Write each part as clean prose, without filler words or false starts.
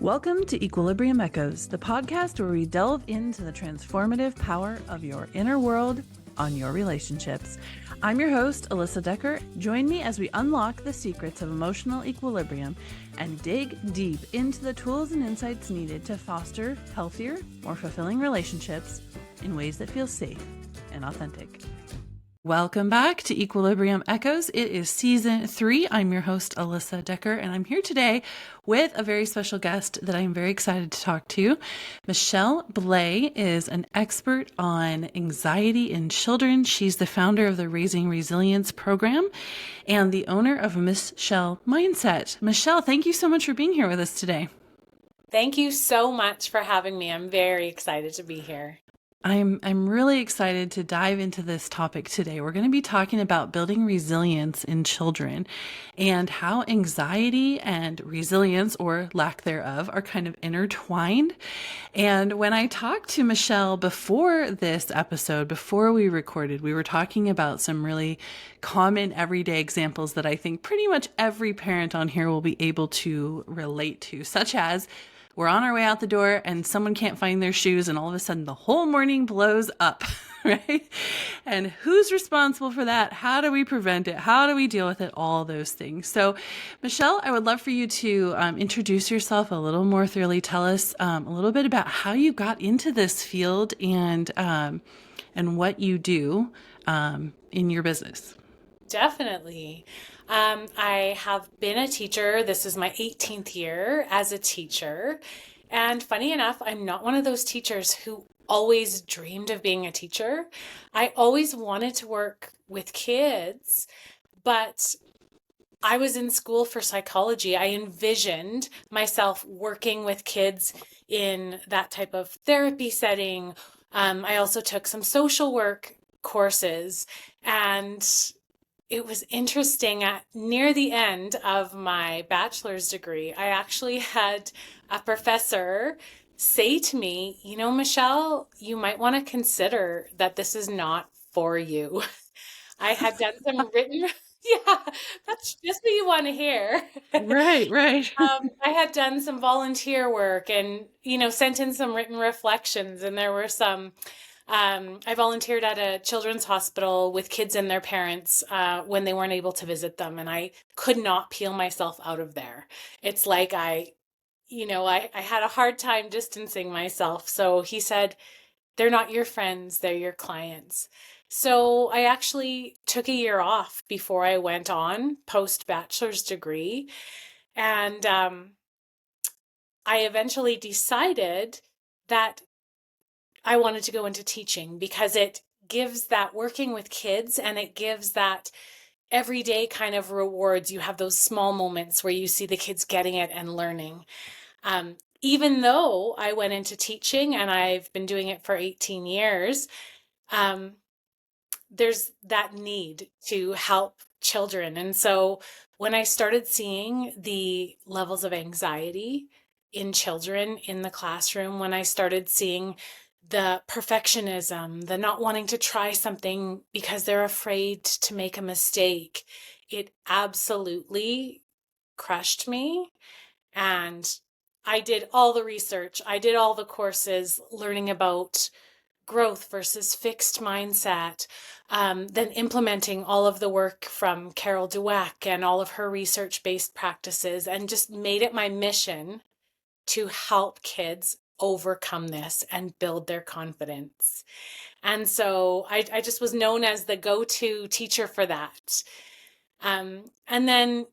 Welcome to Equilibrium Echoes, the podcast where we delve into the transformative power of your inner world on your relationships. I'm your host, Alyssa Decker. Join me as we unlock the secrets of emotional equilibrium and dig deep into the tools and insights needed to foster healthier, more fulfilling relationships in ways that feel safe and authentic. Welcome back to Equilibrium Echoes. It is season 3. I'm your host, Alyssa Decker, and I'm here today with a very special guest that I'm very excited to talk to. Michelle Blais is an expert on anxiety in children. She's the founder of the Raising Resilience program and the owner of Michelle Mindset. Michelle, thank you so much for being here with us today. Thank you so much for having me. I'm very excited to be here. I'm really excited to dive into this topic today. We're going to be talking about building resilience in children and how anxiety and resilience, or lack thereof, are kind of intertwined. And when I talked to Michelle before this episode, before we recorded, we were talking about some really common everyday examples that I think pretty much every parent on here will be able to relate to, such as we're on our way out the door and someone can't find their shoes and all of a sudden the whole morning blows up, right? And who's responsible for that? How do we prevent it? How do we deal with it? All those things. So, Michelle, I would love for you to introduce yourself a little more thoroughly. Tell us a little bit about how you got into this field and what you do in your business. Definitely. I have been a teacher. This is my 18th year as a teacher. And funny enough, I'm not one of those teachers who always dreamed of being a teacher. I always wanted to work with kids, but I was in school for psychology. I envisioned myself working with kids in that type of therapy setting. I also took some social work courses, and it was interesting. Near the end of my bachelor's degree, I actually had a professor say to me, Michelle, you might want to consider that this is not for you. I had done some written, yeah, that's just what you want to hear. Right. I had done some volunteer work and, sent in some written reflections, and there were some I volunteered at a children's hospital with kids and their parents when they weren't able to visit them, and I could not peel myself out of there. It's like I had a hard time distancing myself. So he said, they're not your friends, they're your clients. So I actually took a year off before I went on post-bachelor's degree, and I eventually decided that I wanted to go into teaching because it gives that working with kids, and it gives that everyday kind of rewards. You have those small moments where you see the kids getting it and learning. Even though I went into teaching and I've been doing it for 18 years, there's that need to help children. And so when I started seeing the levels of anxiety in children in the classroom, when I started seeing the perfectionism, the not wanting to try something because they're afraid to make a mistake, it absolutely crushed me. And I did all the research, I did all the courses learning about growth versus fixed mindset, then implementing all of the work from Carol Dweck and all of her research-based practices, and just made it my mission to help kids overcome this and build their confidence. And so I just was known as the go-to teacher for that. And then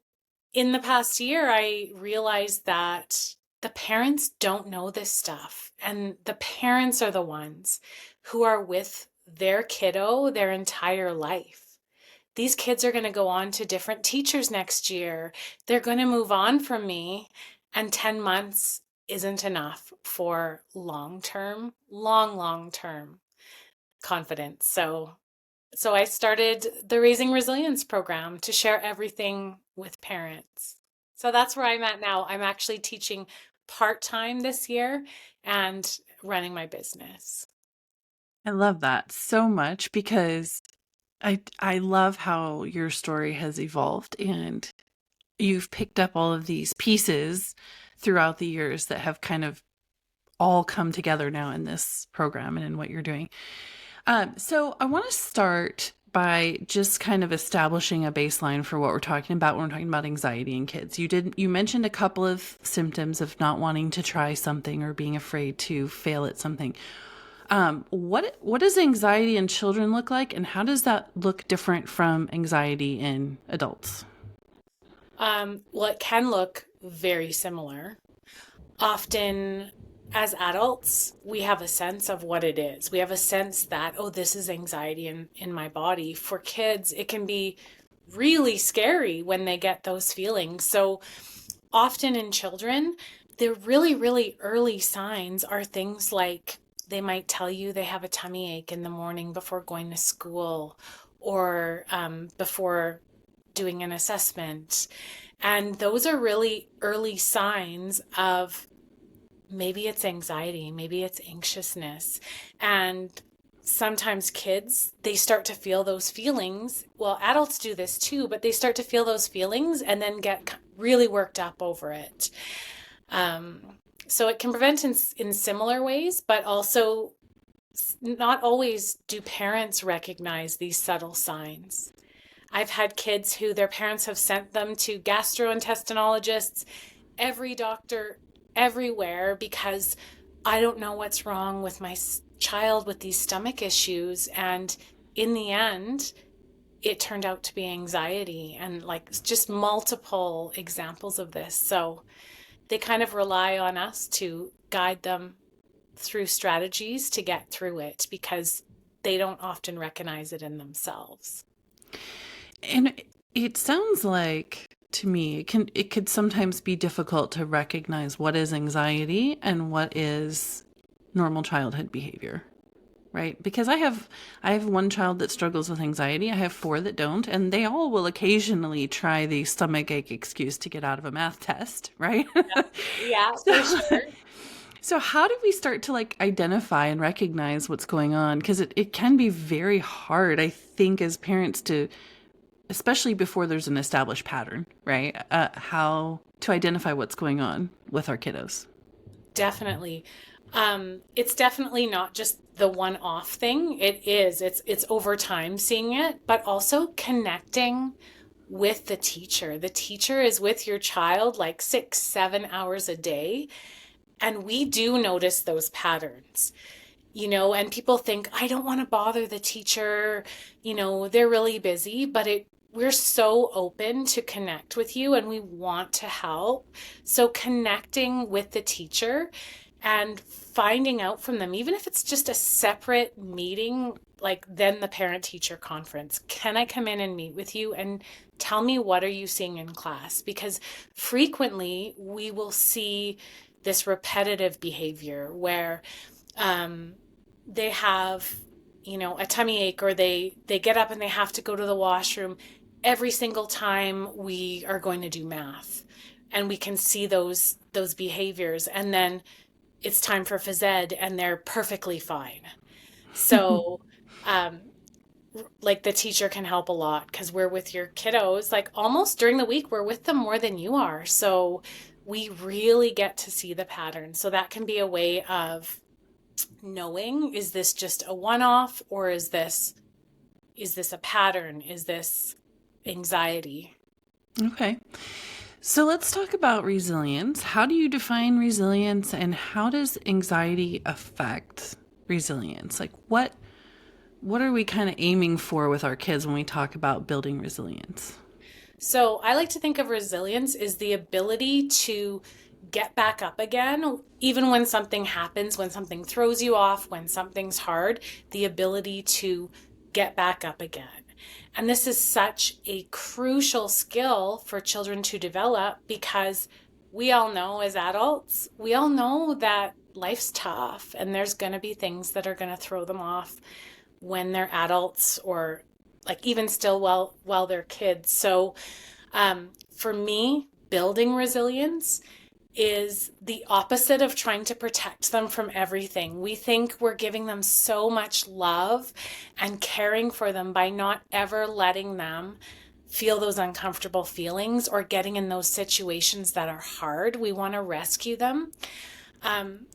in the past year, I realized that the parents don't know this stuff. And the parents are the ones who are with their kiddo their entire life. These kids are going to go on to different teachers next year. They're going to move on from me, and 10 months isn't enough long-term confidence. So I started the Raising Resilience program to share everything with parents. So that's where I'm at now. I'm actually teaching part-time this year and running my business. I love that so much because I love how your story has evolved and you've picked up all of these pieces throughout the years that have kind of all come together now in this program and in what you're doing. So I want to start by just kind of establishing a baseline for what we're talking about when we're talking about anxiety in kids. You mentioned a couple of symptoms of not wanting to try something or being afraid to fail at something. What does anxiety in children look like, and how does that look different from anxiety in adults? Well, it can look very similar. Often, as adults, we have a sense of what it is. We have a sense that, oh, this is anxiety in my body. For kids, it can be really scary when they get those feelings. So often in children, the really, really early signs are things like they might tell you they have a tummy ache in the morning before going to school or before doing an assessment. And those are really early signs of maybe it's anxiety, maybe it's anxiousness. And sometimes kids, they start to feel those feelings. Well, adults do this too, but they start to feel those feelings and then get really worked up over it. So it can prevent in similar ways, but also not always do parents recognize these subtle signs. I've had kids who their parents have sent them to gastrointestinologists, every doctor, everywhere, because I don't know what's wrong with my child with these stomach issues. And in the end, it turned out to be anxiety, and like just multiple examples of this. So they kind of rely on us to guide them through strategies to get through it because they don't often recognize it in themselves. And it sounds like to me it could sometimes be difficult to recognize what is anxiety and what is normal childhood behavior, right? Because I have one child that struggles with anxiety. I have four that don't, and they all will occasionally try the stomach ache excuse to get out of a math test, right? Yeah, for so sure. so how do we start to like identify and recognize what's going on? Because it can be very hard, I think, as parents to, especially before there's an established pattern, right? How to identify what's going on with our kiddos. Definitely. It's definitely not just the one-off thing. It's over time seeing it, but also connecting with the teacher. The teacher is with your child like 6, 7 hours a day. And we do notice those patterns, and people think, I don't want to bother the teacher, they're really busy, but we're so open to connect with you and we want to help. So connecting with the teacher and finding out from them, even if it's just a separate meeting, like then the parent teacher conference, can I come in and meet with you and tell me what are you seeing in class? Because frequently we will see this repetitive behavior where they have, a tummy ache, or they get up and they have to go to the washroom every single time we are going to do math. And we can see those behaviors. And then it's time for phys ed and they're perfectly fine. So like the teacher can help a lot because we're with your kiddos, like almost during the week, we're with them more than you are. So we really get to see the pattern. So that can be a way of knowing, is this just a one-off, or is this a pattern? Is this anxiety? Okay. So let's talk about resilience. How do you define resilience, and how does anxiety affect resilience? Like what are we kind of aiming for with our kids when we talk about building resilience? So I like to think of resilience as the ability to get back up again, even when something happens, when something throws you off, when something's hard, the ability to get back up again. And this is such a crucial skill for children to develop because we all know as adults, we all know that life's tough and there's going to be things that are going to throw them off when they're adults, or like even still while they're kids. So for me, building resilience is the opposite of trying to protect them from everything. We think we're giving them so much love and caring for them by not ever letting them feel those uncomfortable feelings or getting in those situations that are hard. We want to rescue them.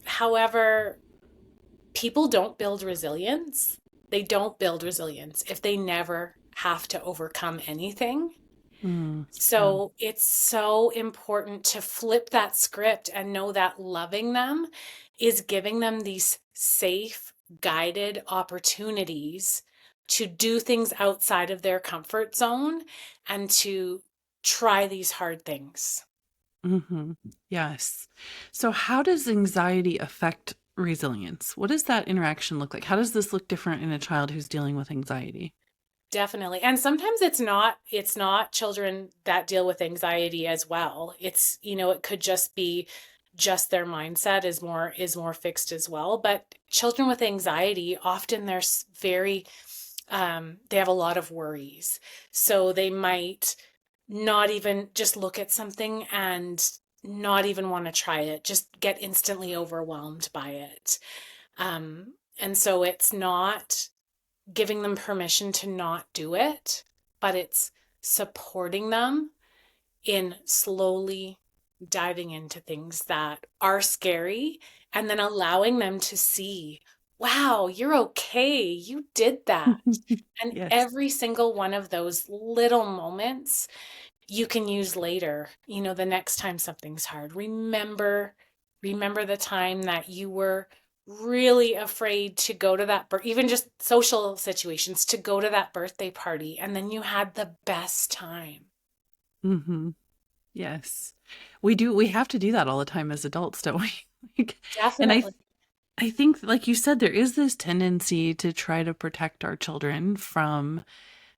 However, people don't build resilience. They don't build resilience if they never have to overcome anything. Yeah. So it's so important to flip that script and know that loving them is giving them these safe, guided opportunities to do things outside of their comfort zone and to try these hard things. Hmm. Yes. So, how does anxiety affect resilience? What does that interaction look like? How does this look different in a child who's dealing with anxiety? Definitely. And sometimes it's not children that deal with anxiety as well. It's, it could just be just their mindset is more fixed as well. But children with anxiety, often very they have a lot of worries. So they might not even just look at something and not even want to try it, just get instantly overwhelmed by it. And so it's not giving them permission to not do it, but it's supporting them in slowly diving into things that are scary and then allowing them to see, wow, you're okay. You did that. And Yes. every single one of those little moments you can use later, the next time something's hard. Remember the time that you were really afraid to go to even just social situations, to go to that birthday party, and then you had the best time. Hmm. Yes. We do. We have to do that all the time as adults, don't we? Like, and Definitely. I think, like you said, there is this tendency to try to protect our children from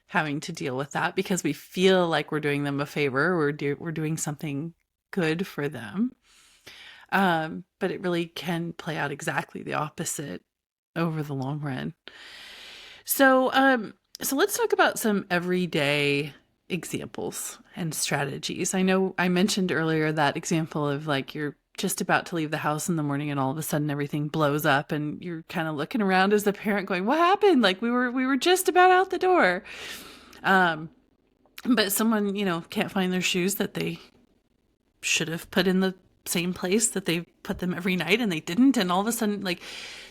having to deal with that because we feel like we're doing them a favor. We're doing something good for them. But it really can play out exactly the opposite over the long run. So let's talk about some everyday examples and strategies. I know I mentioned earlier that example of like you're just about to leave the house in the morning and all of a sudden everything blows up and you're kind of looking around as the parent going, "What happened? Like we were just about out the door." Um, but someone, can't find their shoes that they should have put in the same place that they put them every night and they didn't, and all of a sudden, like,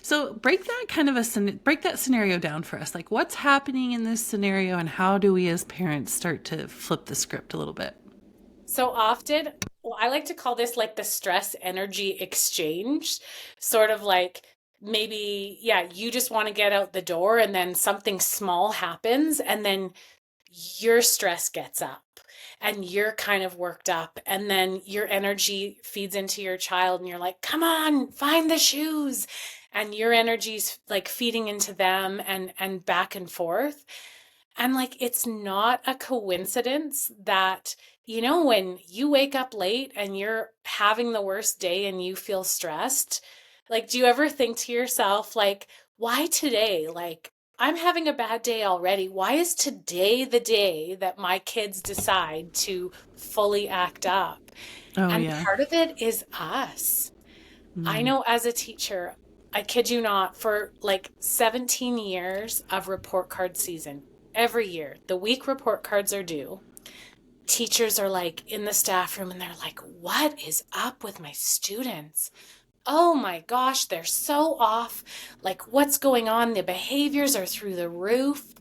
so break that scenario down for us. Like, what's happening in this scenario and how do we as parents start to flip the script a little bit? So often, well, I like to call this like the stress energy exchange, sort of like maybe, yeah, you just want to get out the door and then something small happens and then your stress gets up and you're kind of worked up and then your energy feeds into your child and you're like, come on, find the shoes. And your energy's like feeding into them and back and forth. And like, it's not a coincidence that, when you wake up late and you're having the worst day and you feel stressed, like, do you ever think to yourself, like, why today? Like, I'm having a bad day already. Why is today the day that my kids decide to fully act up? Oh, And yeah. part of it is us. I Mm. know as a teacher, I kid you not, for like 17 years of report card season, every year, the week report cards are due. Teachers are like in the staff room and they're like, what is up with my students? Oh my gosh, they're so off. Like, what's going on? The behaviors are through the roof.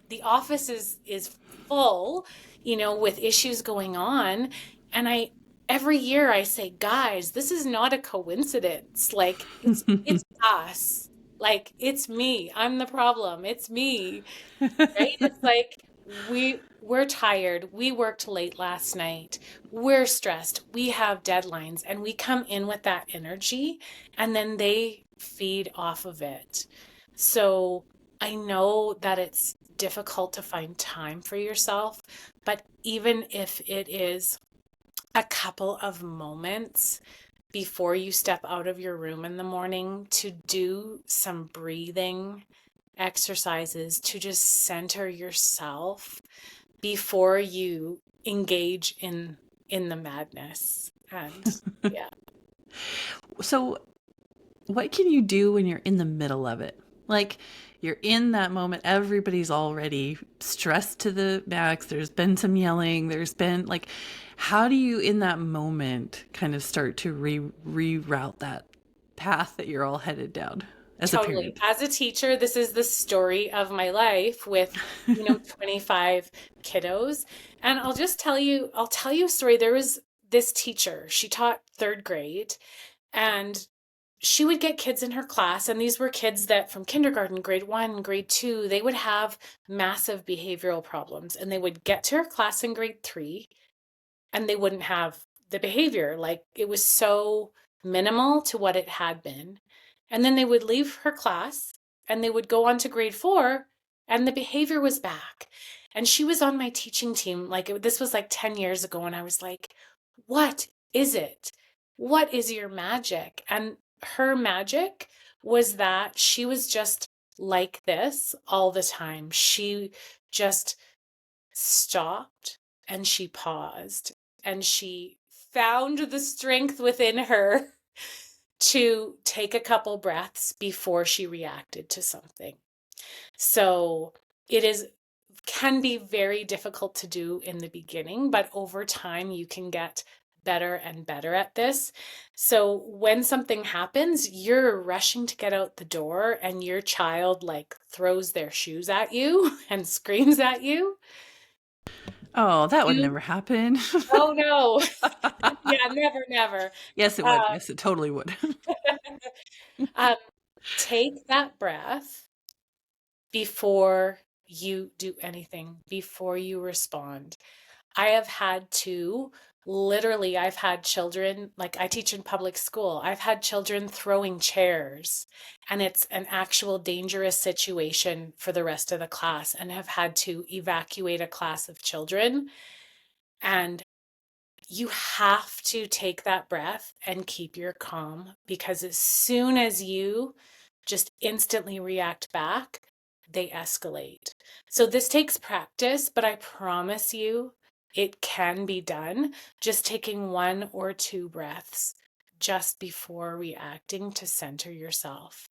The office is full, with issues going on. And every year I say, guys, this is not a coincidence. Like, it's us. Like, it's me. I'm the problem. It's me. Right? It's like we're tired. We worked late last night. We're stressed. We have deadlines and we come in with that energy and then they feed off of it. So I know that it's difficult to find time for yourself, but even if it is a couple of moments before you step out of your room in the morning to do some breathing exercises to just center yourself before you engage in the madness. And yeah. So, what can you do when you're in the middle of it? Like you're in that moment, everybody's already stressed to the max. There's been some yelling. There's been like, how do you in that moment kind of start to reroute that path that you're all headed down as a Totally. parent? As a teacher, this is the story of my life with, 25 kiddos. And I'll tell you a story. There was this teacher, she taught third grade, and she would get kids in her class, and these were kids that from kindergarten, grade one, grade two, they would have massive behavioral problems. And they would get to her class in grade three, and they wouldn't have the behavior. Like it was so minimal to what it had been. And then they would leave her class and they would go on to grade four, and the behavior was back. And she was on my teaching team. This was like 10 years ago. And I was like, what is it? What is your magic? And her magic was that she was just like this all the time. She just stopped and she paused and she found the strength within her to take a couple breaths before she reacted to something. So it is can be very difficult to do in the beginning, but over time you can get better and better at this. So when something happens, you're rushing to get out the door and your child like throws their shoes at you and screams at you. Oh, that would You never happen. Oh no. Yeah, never, never. Yes, it would. Uh, Yes, it totally would. um, take that breath before you do anything, before you respond. I have had to literally, I've had children, like I teach in public school, I've had children throwing chairs, and it's an actual dangerous situation for the rest of the class, and have had to evacuate a class of children. And you have to take that breath and keep your calm, because as soon as you just instantly react back, they escalate. So this takes practice, but I promise you it can be done. Just taking one or two breaths just before reacting to center yourself.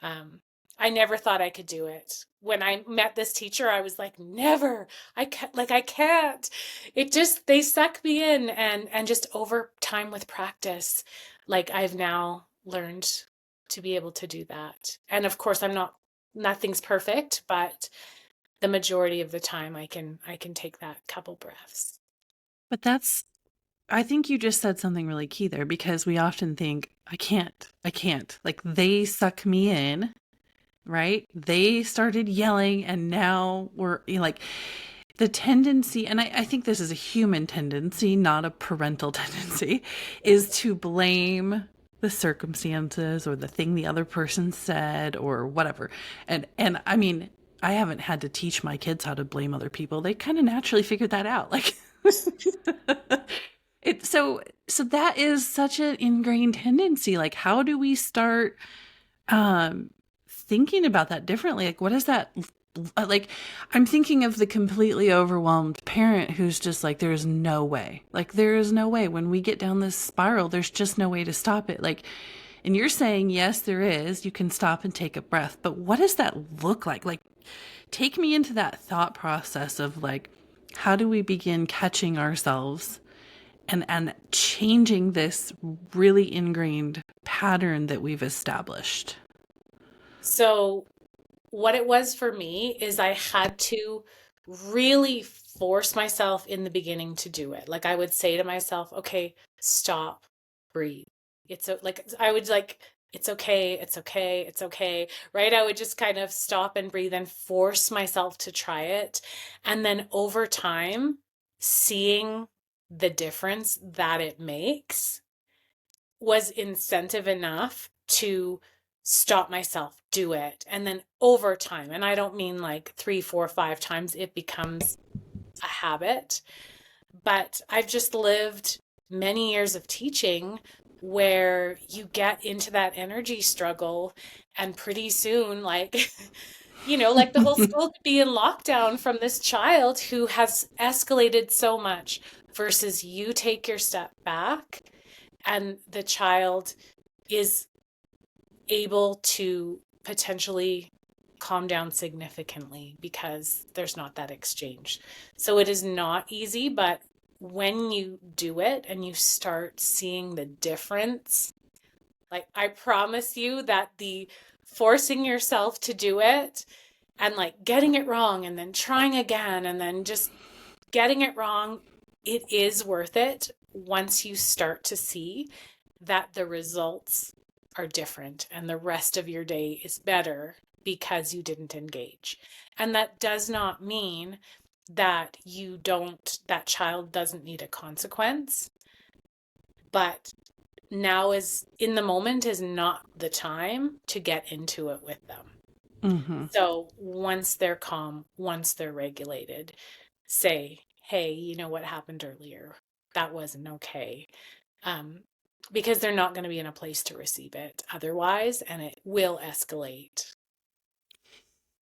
Um, I never thought I could do it. When I met this teacher, I was like, never. I can't. It just they suck me in, and just over time with practice, like I've now learned to be able to do that. And of course, nothing's perfect, but the majority of the time I can take that couple breaths. But that's, I think you just said something really key there because we often think, I can't. Like they suck me in, right? They started yelling and now we're like the tendency, and I think this is a human tendency, not a parental tendency, is to blame the circumstances or the thing the other person said or whatever. And I mean, I haven't had to teach my kids how to blame other people. They kind of naturally figured that out. Like so that is such an ingrained tendency. Like how do we start um thinking about that differently? Like what is that like? I'm thinking of the completely overwhelmed parent who's just like there's no way. Like there is no way when we get down this spiral there's just no way to stop it. Like, and you're saying yes there is. You can stop and take a breath. But what does that look like? Like take me into that thought process of like how do we begin catching ourselves and changing this really ingrained pattern that we've established. So what it was for me is I had to really force myself in the beginning to do it. Like I would say to myself, okay, stop, breathe. I would like, it's okay, it's okay, it's okay, right? I would just kind of stop and breathe and force myself to try it. And then over time, seeing the difference that it makes was incentive enough to stop myself, do it. And then over time, and I don't mean like three, four, five times, it becomes a habit. But I've just lived many years of teaching where you get into that energy struggle, and pretty soon, like, like the whole school could be in lockdown from this child who has escalated so much, versus you take your step back and the child is able to potentially calm down significantly because there's not that exchange. So it is not easy, but when you do it and you start seeing the difference, like I promise you that the forcing yourself to do it and like getting it wrong and then trying again and then just getting it wrong, it is worth it once you start to see that the results are different and the rest of your day is better because you didn't engage. And that does not mean that that child doesn't need a consequence, but now is in the moment is not the time to get into it with them. Mm-hmm. So once they're calm, once they're regulated, say, hey, you know what happened earlier? That wasn't okay. Um, because they're not going to be in a place to receive it otherwise, and it will escalate.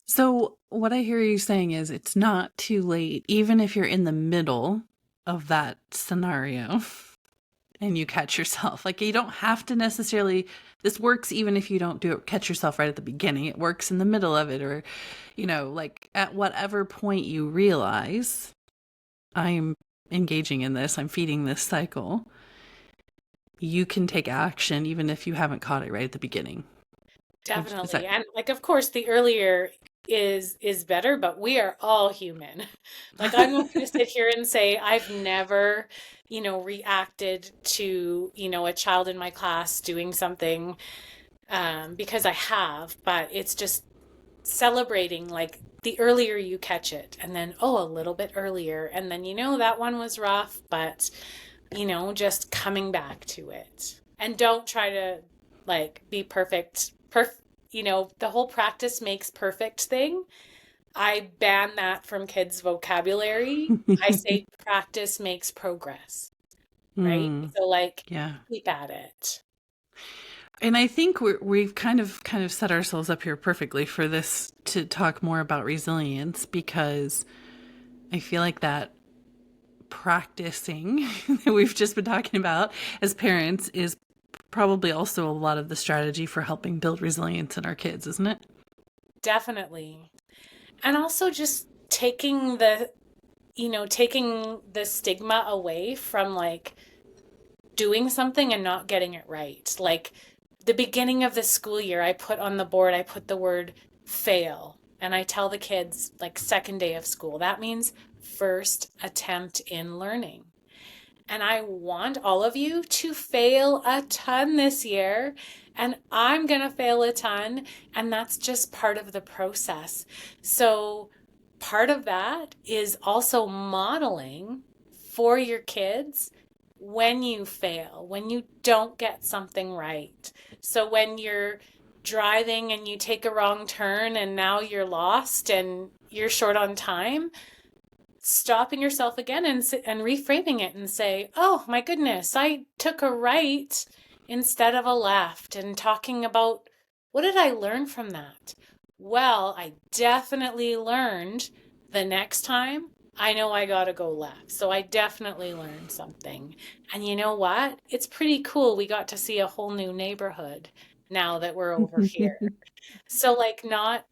So, what I hear you saying is it's not too late, even if you're in the middle of that scenario and you catch yourself. Like, you don't have to necessarily, this works even if you don't do it, catch yourself right at the beginning. It works in the middle of it, or, like at whatever point you realize I'm engaging in this, I'm feeding this cycle, you can take action even if you haven't caught it right at the beginning. Is Definitely. that And like of course the earlier is better, but we are all human. Like I'm not going to sit here and say I've never, reacted to, a child in my class doing something because I have, but it's just celebrating like the earlier you catch it and then oh a little bit earlier and then that one was rough, but just coming back to it. And don't try to like be the whole practice makes perfect thing. I ban that from kids' vocabulary. I say practice makes progress, right? mm, So like yeah. keep at it. And I think we've kind of set ourselves up here perfectly for this to talk more about resilience, because I feel like that practicing that we've just been talking about as parents is probably also a lot of the strategy for helping build resilience in our kids, isn't it? Definitely. And also just taking the stigma away from like doing something and not getting it right. Like the beginning of the school year, I put on the board, I put the word fail. And I tell the kids, like, second day of school, that means first attempt in learning. And I want all of you to fail a ton this year. And I'm going to fail a ton. And that's just part of the process. So, part of that is also modeling for your kids when you fail, when you don't get something right. So, when you're driving and you take a wrong turn and now you're lost and you're short on time, stopping yourself again and reframing it and say, "Oh my goodness, I took a right instead of a left," and talking about what did I learn from that? Well, I definitely learned the next time I know I got to go left. So I definitely learned something. And you know what? It's pretty cool. We got to see a whole new neighborhood now that we're over here. So like not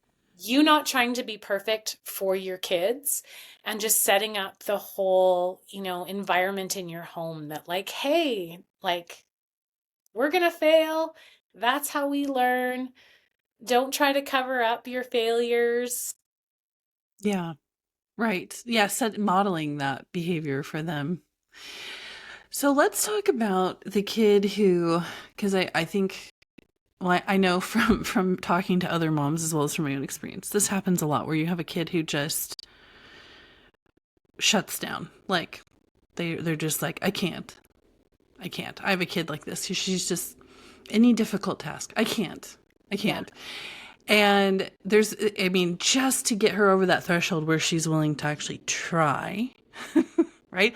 trying to be perfect for your kids and just setting up the whole, environment in your home that like, hey, like we're going to fail. That's how we learn. Don't try to cover up your failures. Yeah, right. Yeah, modeling that behavior for them. So let's talk about the kid who, because I think, well, I know from talking to other moms as well as from my own experience, this happens a lot where you have a kid who just shuts down. Like they're just like, I can't. I have a kid like this. She's just any difficult task. I Yeah. can't. And I mean, just to get her over that threshold where she's willing to actually try, right?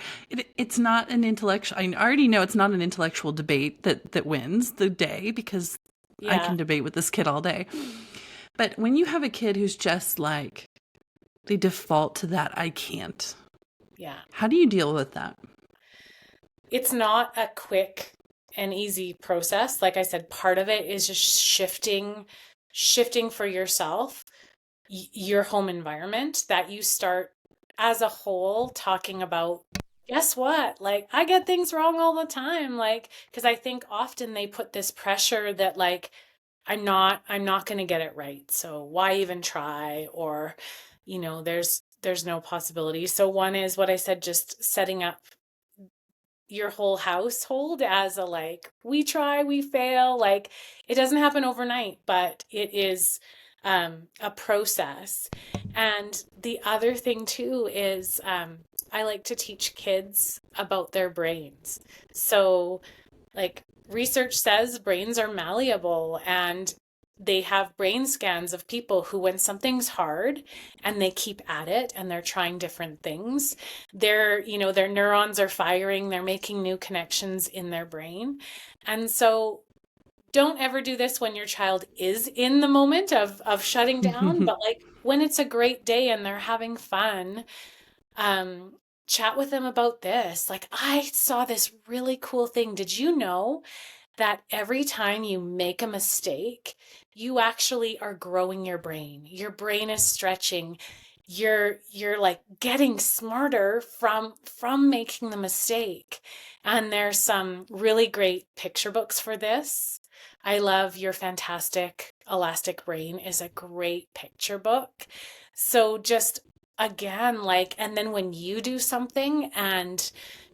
It's not an intellectual, I already know it's not an intellectual debate that wins the day, because I Yeah. can debate with this kid all day. But when you have a kid who's just like, they default to that, I can't. Yeah. How do you deal with that? It's not a quick and easy process. Like I said, part of it is just shifting shifting for yourself your home environment, that you start as a whole talking about, guess what? Like, I get things wrong all the time. Like, because I think often they put this pressure that, like, I'm not going to get it right. So why even try? Or, there's no possibility. So one is what I said, just setting up your whole household as a, like, we try, we fail. Like, it doesn't happen overnight, but it is a process. And the other thing too is I like to teach kids about their brains. So, like, research says brains are malleable, and they have brain scans of people who, when something's hard and they keep at it and they're trying different things, their neurons are firing, they're making new connections in their brain. And so don't ever do this when your child is in the moment of shutting down, but, like, when it's a great day and they're having fun, um chat with them about this. Like, I saw this really cool thing. Did you know that every time you make a mistake, you actually are growing your brain? Your brain is stretching. You're like getting smarter from making the mistake. And there's some really great picture books for this. I love Your Fantastic Elastic Brain is a great picture book. So just, again, like, and then when you do something and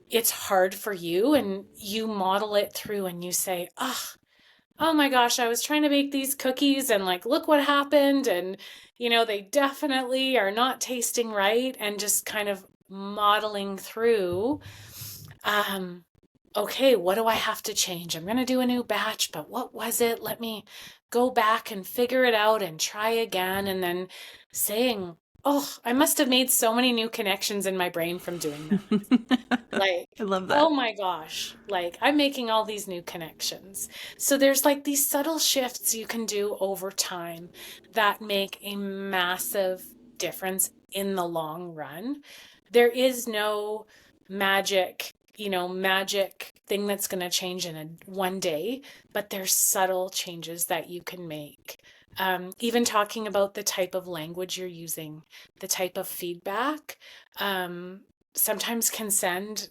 it's hard for you and you model it through and you say, oh my gosh, I was trying to bake these cookies and, like, look what happened. And, they definitely are not tasting right. And just kind of modeling through, um, okay, what do I have to change? I'm going to do a new batch, but what was it? Let me go back and figure it out and try again. And then saying, oh, I must have made so many new connections in my brain from doing that. Like, I love oh that. my gosh, like, I'm making all these new connections. So there's, like, these subtle shifts you can do over time that make a massive difference in the long run. There is no magic thing that's going to change in one day, but there's subtle changes that you can make. Even talking about the type of language you're using, the type of feedback, um, sometimes can send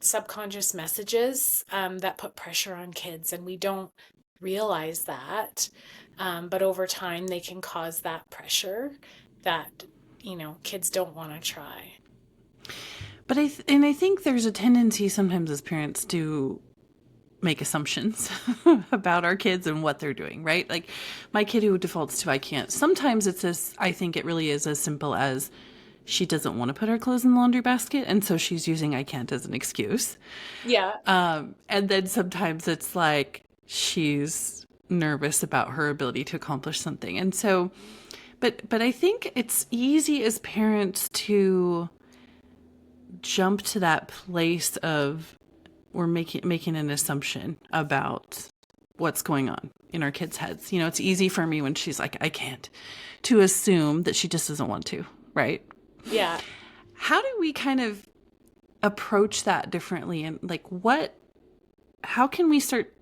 subconscious messages that put pressure on kids, and we don't realize that. But over time, they can cause that pressure that, kids don't want to try. But I think there's a tendency sometimes as parents to make assumptions about our kids and what they're doing, right? Like my kid who defaults to I can't. Sometimes it's as I think it really is as simple as she doesn't want to put her clothes in the laundry basket, and so she's using I can't as an excuse. Yeah. And then sometimes it's like she's nervous about her ability to accomplish something. And so, but I think it's easy as parents to jump to that place of we're making an assumption about what's going on in our kids' heads. It's easy for me when she's like, I can't, to assume that she just doesn't want to, right? Yeah. How do we kind of approach that differently? And like, how can we start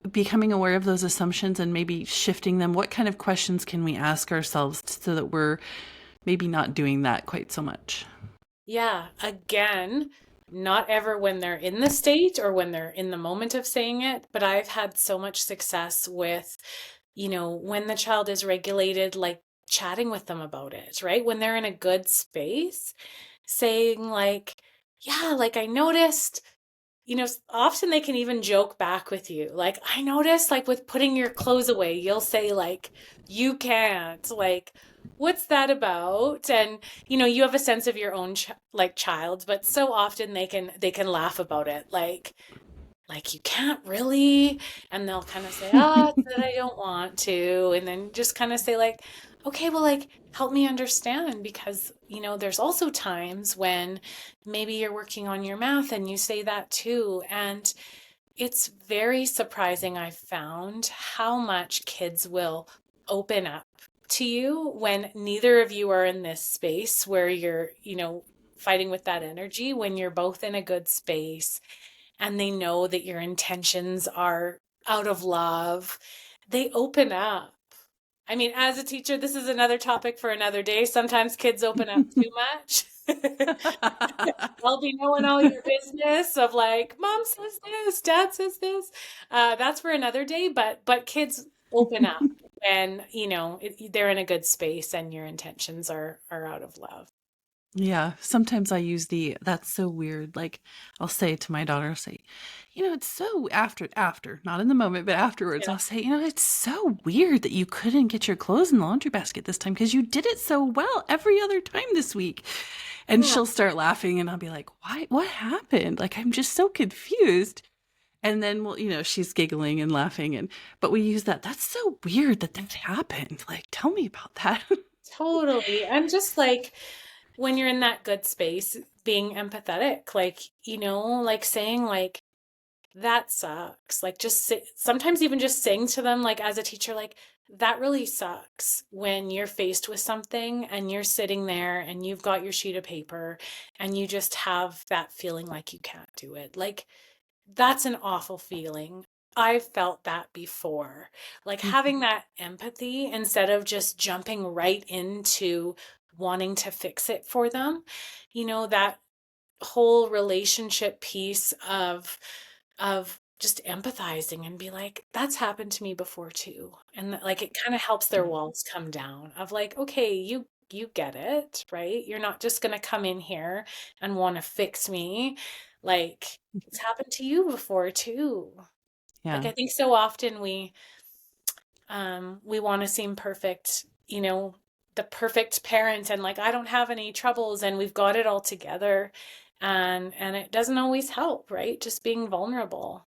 becoming aware of those assumptions and maybe shifting them? What kind of questions can we ask ourselves so that we're maybe not doing that quite so much? Yeah. Again, not ever when they're in the state or when they're in the moment of saying it, but I've had so much success with, when the child is regulated, like, chatting with them about it, right? When they're in a good space, saying, like, yeah, like, I noticed, often they can even joke back with you. Like, I noticed, like, with putting your clothes away, you'll say, like, you can't, like, what's that about? And, you have a sense of your own like, child, but so often they can laugh about it. Like, you can't really. And they'll kind of say, it's that I don't want to. And then just kind of say, like, okay, well, like, help me understand, because, there's also times when maybe you're working on your math and you say that too. And it's very surprising, I've found, how much kids will open up to you when neither of you are in this space where you're, fighting with that energy. When you're both in a good space and they know that your intentions are out of love, they open up. I mean, as a teacher, this is another topic for another day. Sometimes kids open up too much. I'll be knowing all your business of like, mom says this, dad says this. That's for another day, but kids open up when, they're in a good space and your intentions are out of love. Yeah, sometimes I use that's so weird. Like I'll say to my daughter, I'll say, it's so after, not in the moment, but afterwards, Yeah. I'll say, it's so weird that you couldn't get your clothes in the laundry basket this time because you did it so well every other time this week. And Yeah, she'll start laughing and I'll be like, "Why? What happened? Like I'm just so confused." And then she's giggling and laughing but we use that. That's so weird that that happened. Like tell me about that. totally. And just like when you're in that good space, being empathetic, like, like saying like, that sucks. Like just sometimes even just saying to them, like as a teacher, like that really sucks when you're faced with something and you're sitting there and you've got your sheet of paper and you just have that feeling like you can't do it. Like that's an awful feeling. I've felt that before. Like having that empathy instead of just jumping right into wanting to fix it for them, that whole relationship piece of just empathizing and be like, that's happened to me before too. And like it kind of helps their walls come down of like, okay, you get it, right? You're not just going to come in here and want to fix me. Like it's happened to you before too. Like Yeah. I think so often we want to seem perfect, the perfect parent and like I don't have any troubles and we've got it all together. And it doesn't always help, right? Just being vulnerable.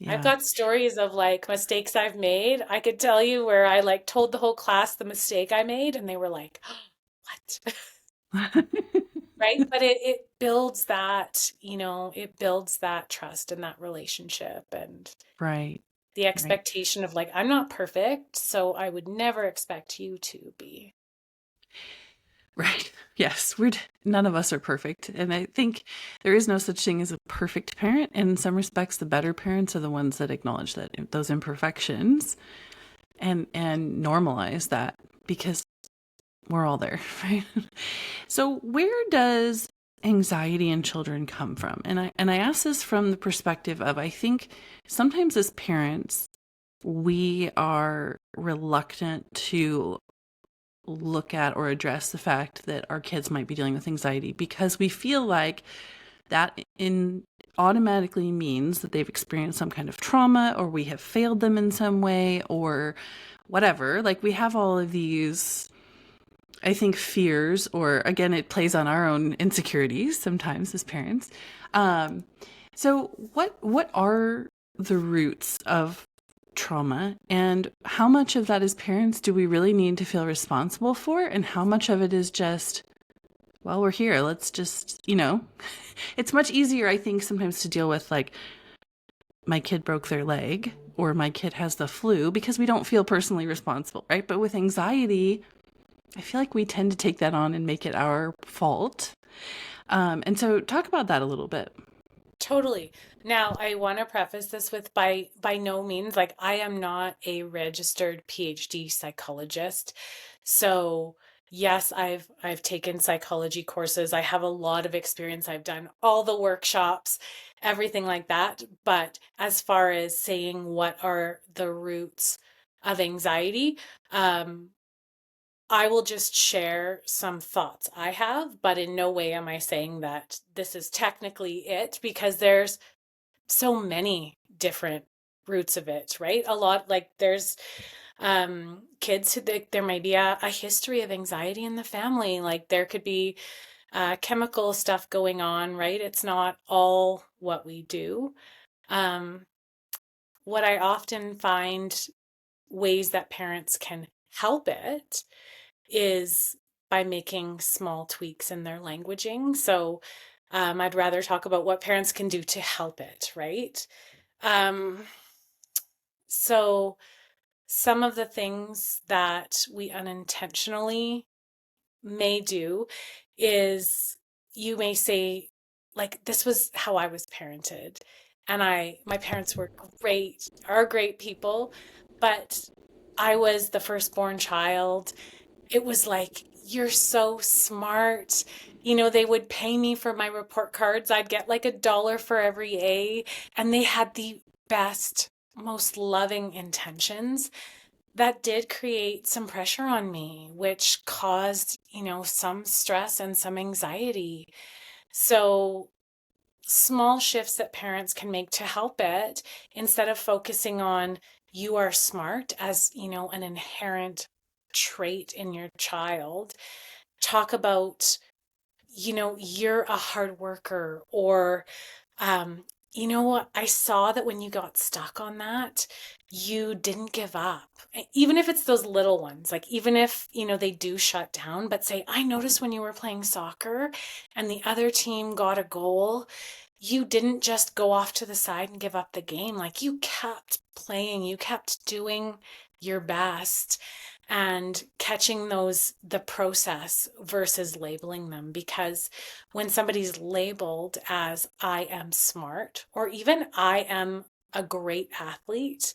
I've Yeah. got stories of like mistakes I've made. I could tell you where I like told the whole class the mistake I made and they were like, what? Right? But it builds that, it builds that trust and that relationship and Right. the Right. expectation of like, I'm not perfect, so I would never expect you to be. Right. Yes, none of us are perfect. And I think there is no such thing as a perfect parent. In some respects, the better parents are the ones that acknowledge those imperfections and normalize that because we're all there, right? So where does anxiety in children come from? And I ask this from the perspective of I think sometimes as parents we are reluctant to look at or address the fact that our kids might be dealing with anxiety because we feel like that in automatically means that they've experienced some kind of trauma or we have failed them in some way or whatever. Like we have all of these, I think, fears, or again, it plays on our own insecurities sometimes as parents. Um, so what are the roots of trauma and how much of that as parents do we really need to feel responsible for and how much of it is just well we're here, let's just it's much easier I think sometimes to deal with like my kid broke their leg or my kid has the flu because we don't feel personally responsible, right? But with anxiety I feel like we tend to take that on and make it our fault. And so talk about that a little bit. Totally. Now, I want to preface this with by no means like I am not a registered PhD psychologist. So, yes, I've taken psychology courses. I have a lot of experience. I've done all the workshops, everything like that. But as far as saying what are the roots of anxiety, um, I will just share some thoughts I have, but in no way am I saying that this is technically it because there's so many different roots of it, right? A lot like there's kids who there may be a history of anxiety in the family. Like there could be chemical stuff going on, right? It's not all what we do. Um, what I often find ways that parents can help it is by making small tweaks in their languaging. So I'd rather talk about what parents can do to help it, right? Um, so some of the things that we unintentionally may do is you may say, like, this was how I was parented. And my parents were great, are great people, but I was the firstborn child, it was like, you're so smart. They would pay me for my report cards. I'd get like $1 for every A, and they had the best, most loving intentions. That did create some pressure on me, which caused, some stress and some anxiety. So, small shifts that parents can make to help it, instead of focusing on you are smart as, an inherent trait in your child, talk about, you're a hard worker, or what? I saw that when you got stuck on that, you didn't give up. Even if it's those little ones, like even if, they do shut down, but say, I noticed when you were playing soccer and the other team got a goal, you didn't just go off to the side and give up the game. Like you kept playing, you kept doing your best and catching the process versus labeling them. Because when somebody's labeled as I am smart, or even I am a great athlete,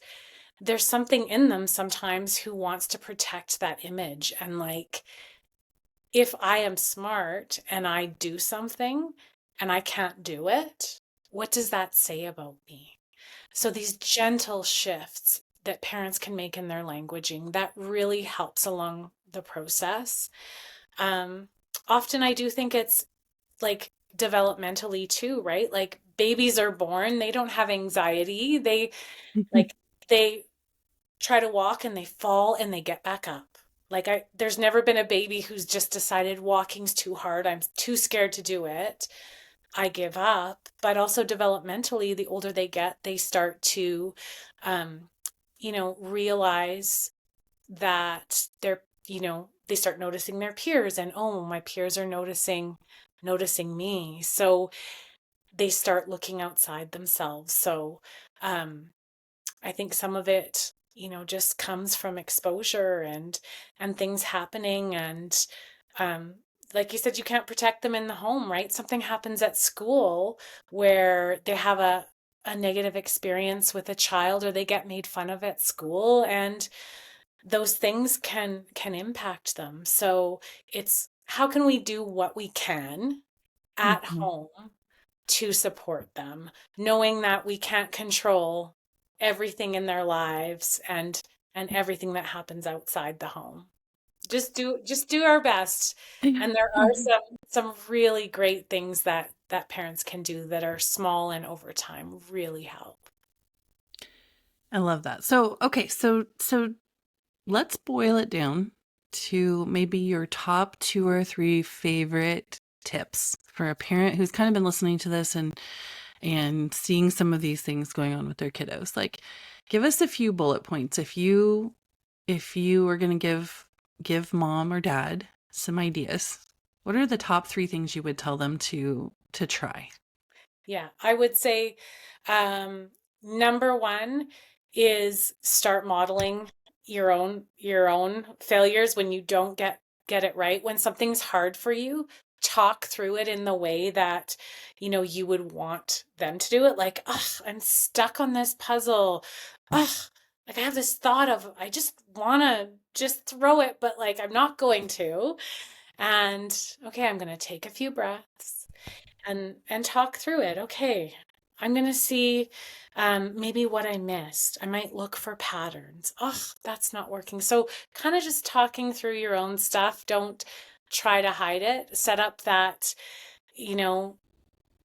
there's something in them sometimes who wants to protect that image. And like, if I am smart and I do something and I can't do it, what does that say about me? So these gentle shifts that parents can make in their languaging, that really helps along the process. Um, Often I do think it's like developmentally too, right? Like babies are born, they don't have anxiety. Like they try to walk and they fall and they get back up. Like there's never been a baby who's just decided walking's too hard. I'm too scared to do it. I give up. But also developmentally, the older they get, they start to, um, realize that they start noticing their peers, and oh, my peers are noticing me. So they start looking outside themselves. So, um, I think some of it, just comes from exposure and things happening, and um like you said, you can't protect them in the home, right? Something happens at school where they have a negative experience with a child, or they get made fun of at school, and those things can impact them. So it's how can we do what we can at Mhm. home to support them, knowing that we can't control everything in their lives and everything that happens outside the home. Just do our best. And there are Mhm. some really great things that parents can do that are small and over time really help. I love that. So, okay, so let's boil it down to maybe your top two or three favorite tips for a parent who's kind of been listening to this and seeing some of these things going on with their kiddos. Like, give us a few bullet points. If you were going to give mom or dad some ideas, what are the top three things you would tell them to try? Yeah, I would say um, number one is start modeling your own failures when you don't get it right. When something's hard for you, talk through it in the way that you would want them to do it. Like, ugh, I'm stuck on this puzzle. Ugh, like I have this thought of I just want to just throw it, but like I'm not going to. And okay, I'm going to take a few breaths and talk through it. Okay, I'm going to see maybe what I missed. I might look for patterns. Oh, that's not working. So kind of just talking through your own stuff. Don't try to hide it. Set up that, you know,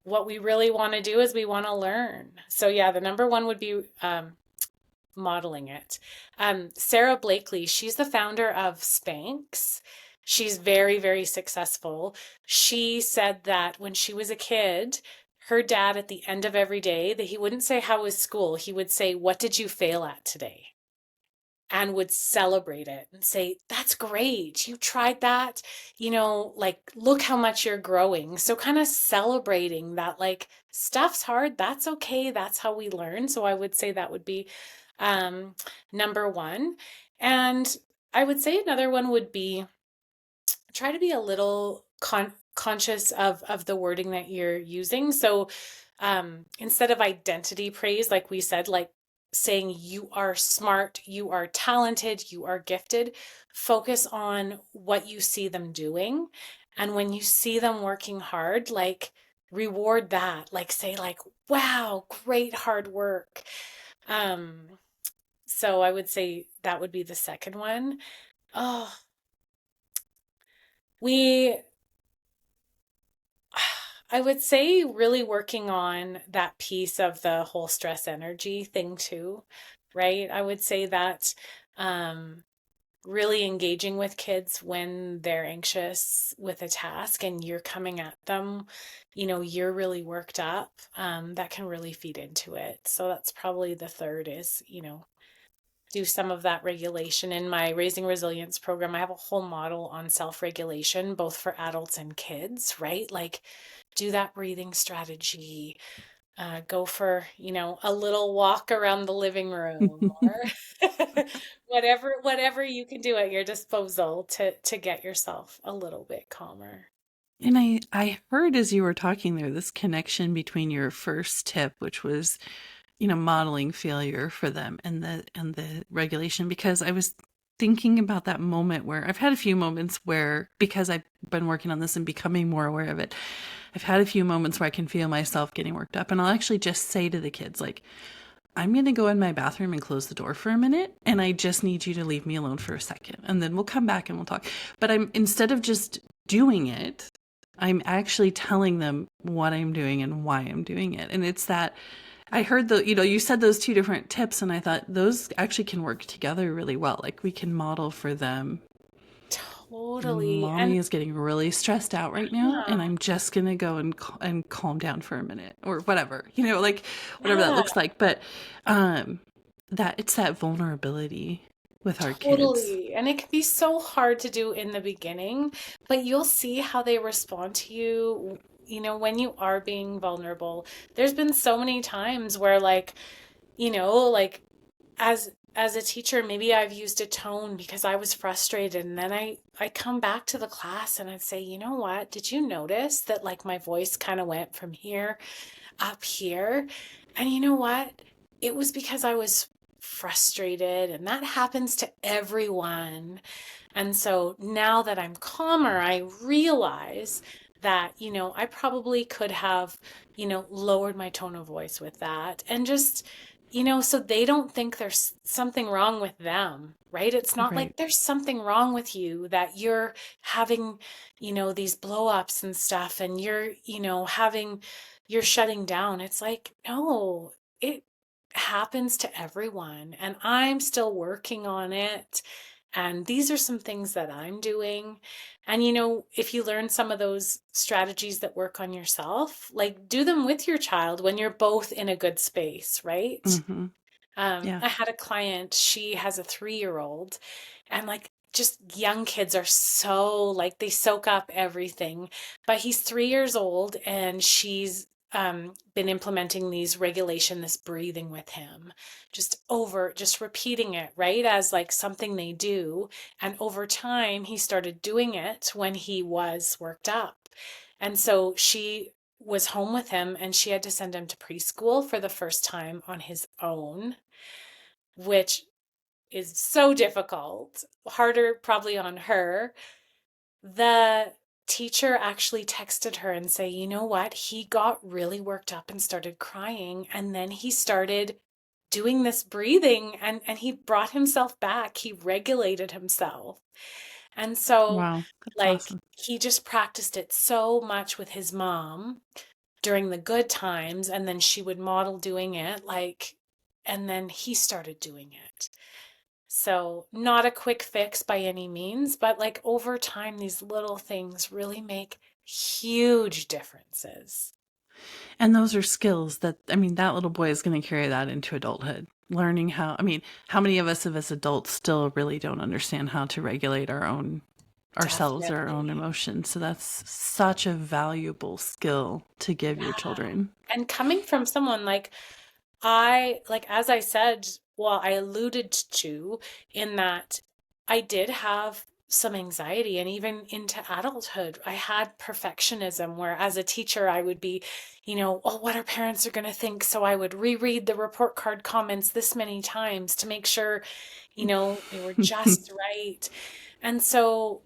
what we really want to do is we want to learn. So yeah, the number one would be modeling it. Sarah Blakely, she's the founder of Spanx. She's very, very successful. She said that when she was a kid, her dad at the end of every day, that he wouldn't say, how was school? He would say, what did you fail at today? And would celebrate it and say, that's great. You tried that. Like, look how much you're growing. So, kind of celebrating that, like, stuff's hard. That's okay. That's how we learn. So, I would say that would be um, number one. And I would say another one would be try to be a little conscious of the wording that you're using. So, instead of identity praise, like we said, like, saying you are smart, you are talented, you are gifted. Focus on what you see them doing. And when you see them working hard, like reward that, like say like, wow, great hard work. Um, so I would say that would be the second one. Oh, we I would say really working on that piece of the whole stress energy thing too, right? I would say that um, really engaging with kids when they're anxious with a task and you're coming at them, you're really worked up, that can really feed into it. So that's probably the third is, do some of that regulation. In my Raising Resilience program, I have a whole model on self-regulation, both for adults and kids, right? Like do that breathing strategy, go for, a little walk around the living room or whatever you can do at your disposal to get yourself a little bit calmer. And I heard as you were talking there this connection between your first tip, which was, modeling failure for them, and the regulation, because I was thinking about that moment where I've had a few moments where, because I've been working on this and becoming more aware of it, I've had a few moments where I can feel myself getting worked up, and I'll actually just say to the kids, like, I'm going to go in my bathroom and close the door for a minute, and I just need you to leave me alone for a second, and then we'll come back and we'll talk. But instead of just doing it, I'm actually telling them what I'm doing and why I'm doing it. And it's that I heard you said those two different tips, and I thought those actually can work together really well. Like we can model for them, Totally. mommy And is getting really stressed out right now, and I'm just going to go and calm down for a minute or whatever, like whatever that yeah, looks like. But that it's that vulnerability with our kids. totally. And it can be so hard to do in the beginning, but you'll see how they respond to you, when you are being vulnerable. There's been so many times where like, like as a teacher, maybe I've used a tone because I was frustrated, and then I come back to the class and I'd say, you know what? Did you notice that like my voice kind of went from here up here? And you know what? It was because I was frustrated, and that happens to everyone. And so now that I'm calmer, I realize that, I probably could have, lowered my tone of voice with that and just, so they don't think there's something wrong with them, right? It's not like Right. there's something wrong with you that you're having, these blow ups and stuff and you're shutting down. It's like, no, it happens to everyone and I'm still working on it. And these are some things that I'm doing. And if you learn some of those strategies that work on yourself, like do them with your child when you're both in a good space, right? Mm-hmm. Yeah. I had a client, she has a 3-year-old, and like just young kids are so like they soak up everything. But he's 3 years old and she's been implementing these regulation, this breathing with him, just repeating it, right? As like something they do. And over time, he started doing it when he was worked up. And so she was home with him and she had to send him to preschool for the first time on his own, which is so difficult, harder probably on her. The teacher actually texted her and say, you know what? He got really worked up and started crying. And then he started doing this breathing and he brought himself back. He regulated himself. And so, Wow. That's like, awesome. he just practiced it so much with his mom during the good times. And then she would model doing it, like, and then he started doing it. So, not a quick fix by any means, but like over time, these little things really make huge differences. And those are skills that, I mean, that little boy is going to carry that into adulthood. Learning how, I mean, how many of us as adults still really don't understand how to regulate ourselves or our own Definitely. emotions? So that's such a valuable skill to give your Yeah. children. And coming from someone like like, as I said, well, I alluded to in that I did have some anxiety. And even into adulthood, I had perfectionism where as a teacher, I would be, oh, what our parents are going to think. So I would reread the report card comments this many times to make sure, they were just right. And so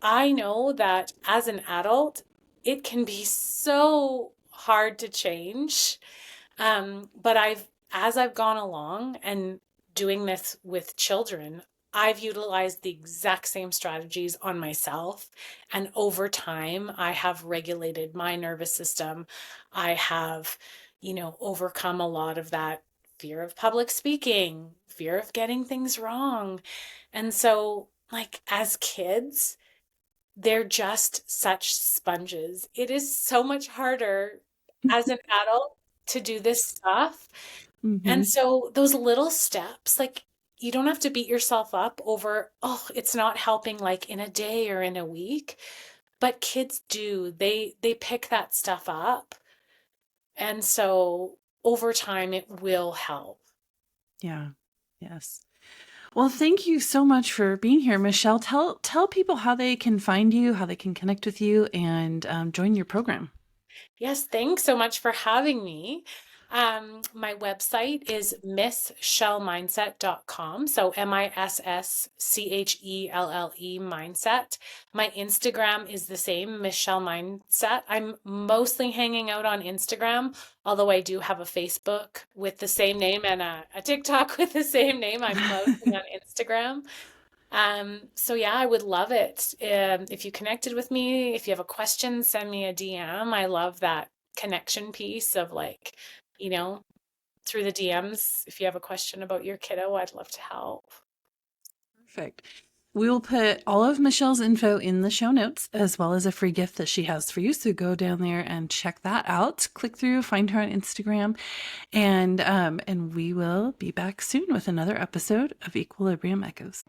I know that as an adult, it can be so hard to change. But as I've gone along and doing this with children, I've utilized the exact same strategies on myself. And over time, I have regulated my nervous system. I have, overcome a lot of that fear of public speaking, fear of getting things wrong. And so, like, as kids, they're just such sponges. It is so much harder as an adult to do this stuff. Mm-hmm. And so those little steps, like, you don't have to beat yourself up over, oh, it's not helping like in a day or in a week. But kids do. They pick that stuff up. And so over time it will help. Yeah. Yes. Well, thank you so much for being here, Michelle. Tell people how they can find you, how they can connect with you, and join your program. Yes, thanks so much for having me. My website is misschellmindset.com. So MISSCHELLE mindset. My Instagram is the same, Michelle Mindset. I'm mostly hanging out on Instagram, although I do have a Facebook with the same name and a TikTok with the same name. I'm mostly on Instagram. So yeah, I would love it. If you connected with me, if you have a question, send me a DM. I love that connection piece of like, through the DMs. If you have a question about your kiddo, I'd love to help. Perfect. We will put all of Michelle's info in the show notes, as well as a free gift that she has for you. So go down there and check that out. Click through, find her on Instagram, and we will be back soon with another episode of Equilibrium Echoes.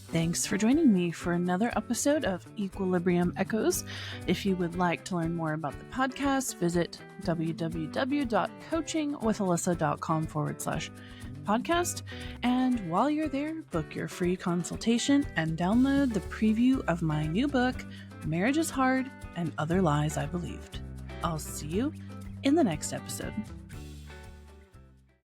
Thanks for joining me for another episode of Equilibrium Echoes. If you would like to learn more about the podcast, visit www.coachingwithalyssa.com/podcast. And while you're there, book your free consultation and download the preview of my new book, Marriage is Hard and Other Lies I Believed. I'll see you in the next episode.